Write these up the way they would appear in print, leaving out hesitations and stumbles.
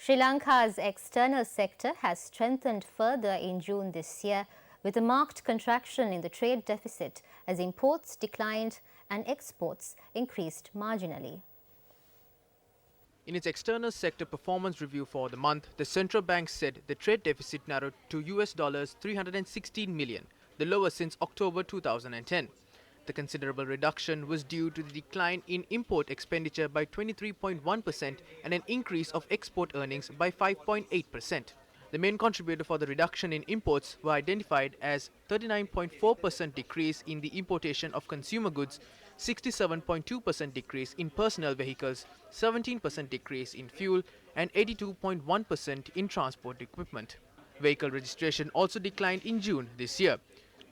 Sri Lanka's external sector has strengthened further in June this year, with a marked contraction in the trade deficit as imports declined and exports increased marginally. In its external sector performance review for the month, the central bank said the trade deficit narrowed to US dollars 316 million, the lowest since October 2010. The considerable reduction was due to the decline in import expenditure by 23.1% and an increase of export earnings by 5.8%. The main contributor for the reduction in imports were identified as 39.4% decrease in the importation of consumer goods, 67.2% decrease in personal vehicles, 17% decrease in fuel, and 82.1% in transport equipment. Vehicle registration also declined in June this year.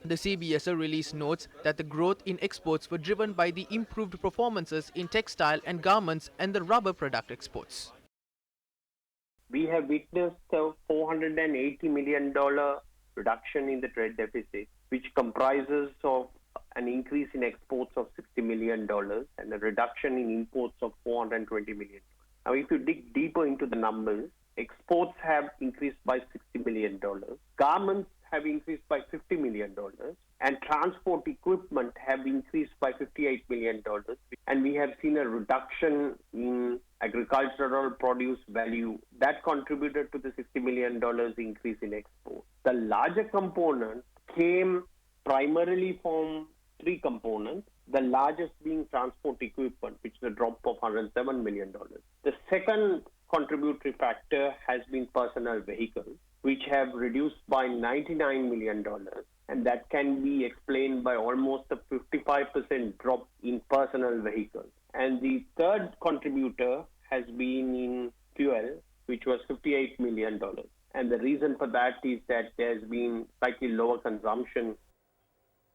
The CBSO release notes that the growth in exports were driven by the improved performances in textile and garments and the rubber product exports. We have witnessed a $480 million reduction in the trade deficit, which comprises of an increase in exports of $60 million and a reduction in imports of $420 million. Now, if you dig deeper into the numbers, exports have increased by $60 million, garments have increased by $50 million, and transport equipment have increased by $58 million. And we have seen a reduction in agricultural produce value that contributed to the $60 million increase in exports. The larger component came primarily from three components, the largest being transport equipment, which is a drop of $107 million. The second contributory factor has been personal vehicles, which have reduced by $99 million, and that can be explained by almost a 55% drop in personal vehicles. And the third contributor has been in fuel, which was $58 million. And the reason for that is that there's been slightly lower consumption